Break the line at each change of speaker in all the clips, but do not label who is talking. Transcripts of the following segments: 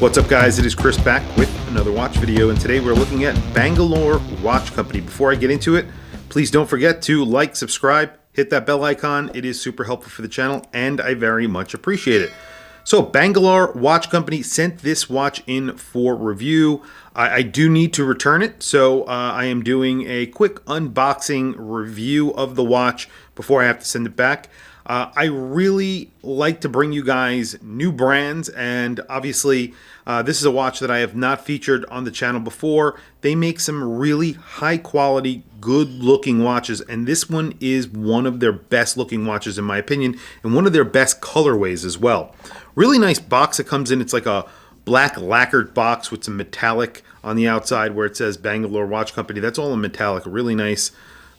What's up, guys? It is Chris back with another watch video, and today we're looking at Bangalore Watch Company. Before I get into it, please don't forget to like, subscribe, hit that bell icon. It is super helpful for the channel, and I very much appreciate it. So Bangalore Watch Company sent this watch in for review. I do need to return it, so I am doing a quick unboxing review of the watch before I have to send it back. I really like to bring you guys new brands, and obviously this is a watch that I have not featured on the channel before. They make some really high quality, good looking watches, and this one is one of their best looking watches in my opinion, and one of their best colorways as well. Really nice box it comes in. It's like a black lacquered box with some metallic on the outside where it says Bangalore Watch Company. That's all in metallic. A really nice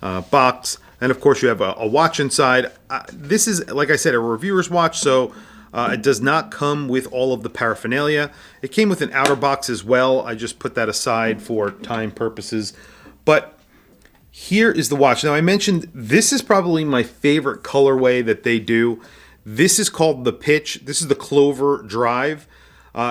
box. And of course you have a watch inside. This is, like I said, a reviewer's watch, so it does not come with all of the paraphernalia. It came with an outer box as well. I just put that aside for time purposes. But here is the watch. Now, I mentioned this is probably my favorite colorway that they do. This is called the Pitch. This is the Clover Drive.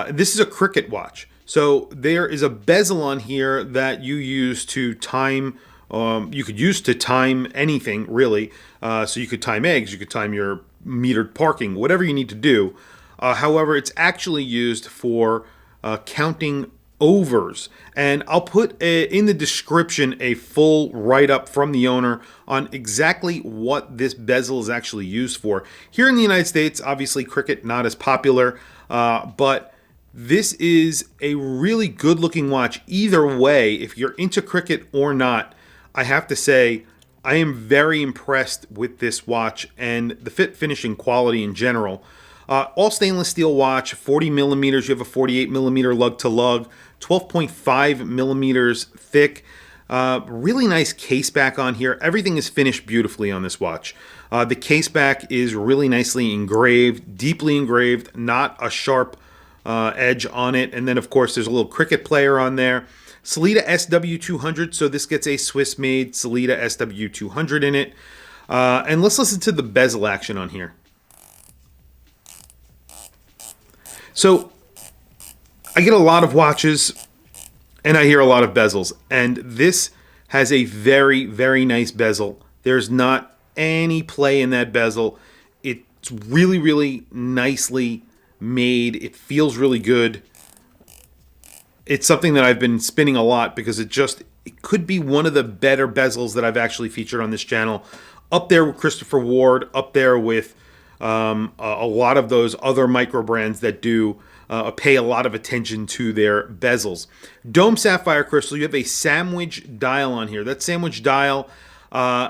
This is a Cricket watch. So there is a bezel on here that you use to time. You could use to time anything, really. So you could time eggs, you could time your metered parking, whatever you need to do. However, it's actually used for counting overs. And I'll put in the description a full write-up from the owner on exactly what this bezel is actually used for. Here in the United States, obviously cricket not as popular, but this is a really good looking watch either way. If you're into cricket or not, I have to say I am very impressed with this watch and the fit, finish, and quality in general. All stainless steel watch, 40 millimeters. You have a 48 millimeter lug to lug, 12.5 millimeters thick. Really nice case back on here. Everything is finished beautifully on this watch. The case back is really nicely engraved, deeply engraved, not a sharp edge on it. And then, of course, there's a little cricket player on there. Sellita SW200, so this gets a Swiss-made Sellita SW200 in it. And let's listen to the bezel action on here. So I get a lot of watches, and I hear a lot of bezels. And this has a very, very nice bezel. There's not any play in that bezel. It's really, really nicely made. It feels really good. It's something that I've been spinning a lot because it could be one of the better bezels that I've actually featured on this channel. Up there with Christopher Ward, up there with a lot of those other micro brands that do pay a lot of attention to their bezels. Dome sapphire crystal, you have a sandwich dial on here. That sandwich dial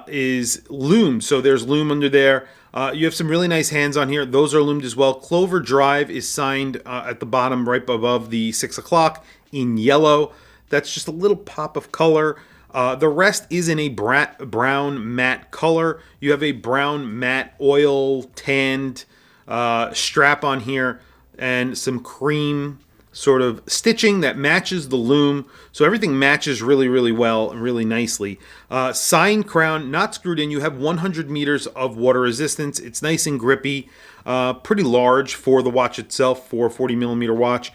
is loomed, so there's loom under there. You have some really nice hands on here. Those are loomed as well. Clover Drive is signed at the bottom right above the 6 o'clock in yellow. That's just a little pop of color. The rest is in a brown matte color. You have a brown matte oil tanned strap on here and some cream sort of stitching that matches the loom. So everything matches really, really well and really nicely. Signed crown, not screwed in. You have 100 meters of water resistance. It's nice and grippy, pretty large for the watch itself, for a 40 millimeter watch.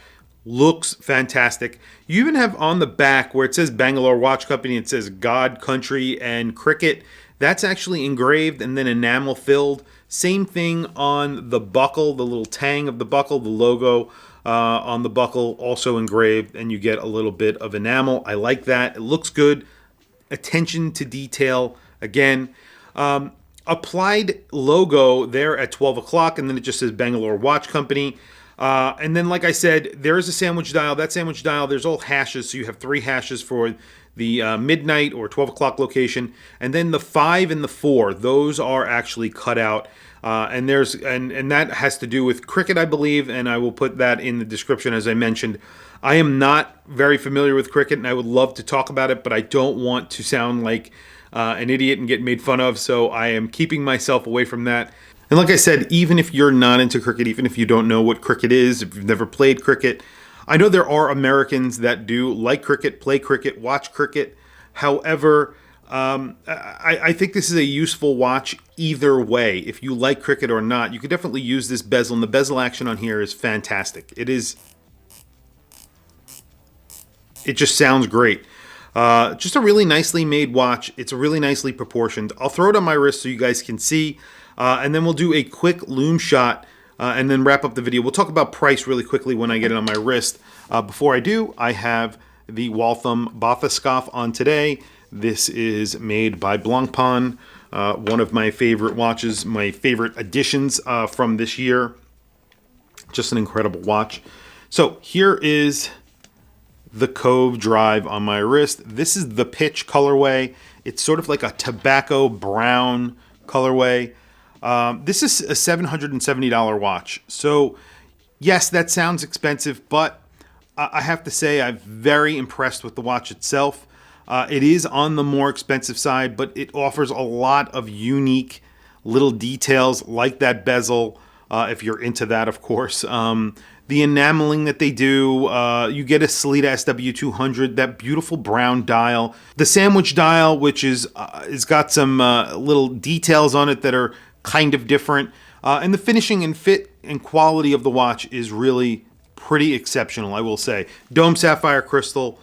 Looks fantastic. You even have on the back where it says Bangalore Watch Company, it says God, Country, and Cricket. That's actually engraved and then enamel filled. Same thing on the buckle, the little tang of the buckle, the logo on the buckle also engraved, and you get a little bit of enamel. I like that. It looks good. Attention to detail again. Applied logo there at 12 o'clock, and then it just says Bangalore Watch Company. And then, like I said, there is a sandwich dial. That sandwich dial, there's all hashes, so you have 3 hashes for the midnight or 12 o'clock location, and then the 5 and the 4, those are actually cut out. And that has to do with cricket, I believe, and I will put that in the description as I mentioned. I am not very familiar with cricket, and I would love to talk about it, but I don't want to sound like an idiot and get made fun of, so I am keeping myself away from that. And like I said, even if you're not into cricket, even if you don't know what cricket is, if you've never played cricket, I know there are Americans that do like cricket, play cricket, watch cricket. However, I think this is a useful watch either way. If you like cricket or not, you could definitely use this bezel, and the bezel action on here is fantastic. It is it just sounds great. Just a really nicely made watch. It's really nicely proportioned. I'll throw it on my wrist so you guys can see, and then we'll do a quick lume shot and then wrap up the video. We'll talk about price really quickly when I get it on my wrist. Before I do, I have the Waltham Bathyscaphe on today. This is made by Blancpain, one of my favorite watches, my favorite additions from this year. Just an incredible watch. So here is the Cove Drive on my wrist. This is the pitch colorway. It's sort of like a tobacco brown colorway. This is a $770 watch. So yes, that sounds expensive, but I have to say I'm very impressed with the watch itself. It is on the more expensive side, but it offers a lot of unique little details like that bezel, if you're into that, of course. The enameling that they do, you get a Sellita SW200, that beautiful brown dial. The sandwich dial, which is got some little details on it that are kind of different. And the finishing and fit and quality of the watch is really pretty exceptional, I will say. Dome sapphire crystal,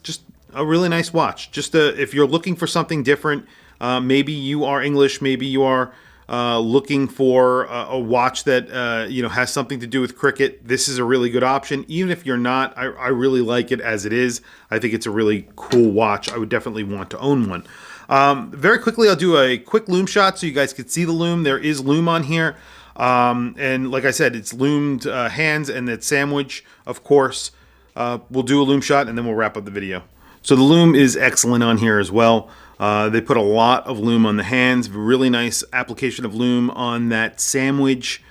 just a really nice watch. Just if you're looking for something different, maybe you are English, maybe you are looking for a watch that has something to do with cricket, this is a really good option. Even if you're not, I really like it as it is. I think it's a really cool watch. I would definitely want to own one. Very quickly, I'll do a quick lume shot so you guys can see the lume. There is lume on here. And like I said, it's lumed hands and that sandwich, of course. We'll do a lume shot and then we'll wrap up the video. So the lume is excellent on here as well. They put a lot of lume on the hands. Really nice application of lume on that sandwich.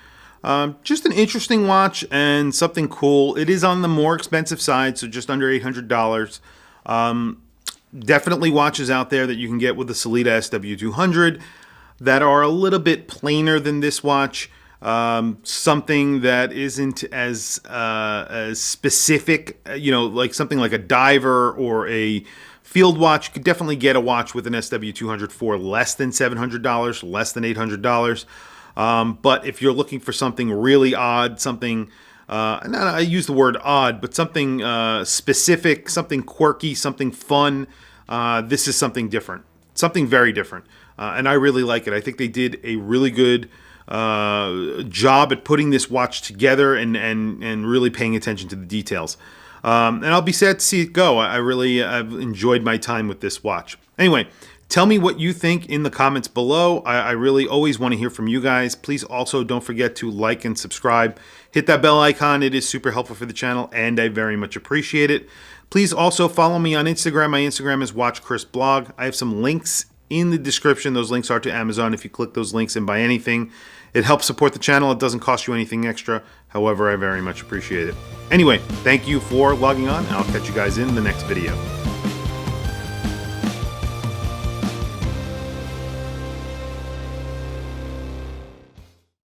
Just an interesting watch and something cool. It is on the more expensive side, so just under $800. Definitely watches out there that you can get with the Sellita SW200 that are a little bit plainer than this watch. Something that isn't as specific, like something like a diver or a field watch. You could definitely get a watch with an SW200 for less than $700, less than $800. But if you're looking for something really odd, something, I use the word odd, but something specific, something quirky, something fun, this is something different, something very different. And I really like it. I think they did a really good job at putting this watch together and really paying attention to the details. And I'll be sad to see it go. I've enjoyed my time with this watch. Anyway, tell me what you think in the comments below. I really always want to hear from you guys. Please also don't forget to like and subscribe. Hit that bell icon. It is super helpful for the channel, and I very much appreciate it. Please also follow me on Instagram. My Instagram is WatchChrisBlog. I have some links in the description. Those links are to Amazon. If you click those links and buy anything, it helps support the channel. It doesn't cost you anything extra. However, I very much appreciate it. Anyway, thank you for logging on, and I'll catch you guys in the next video.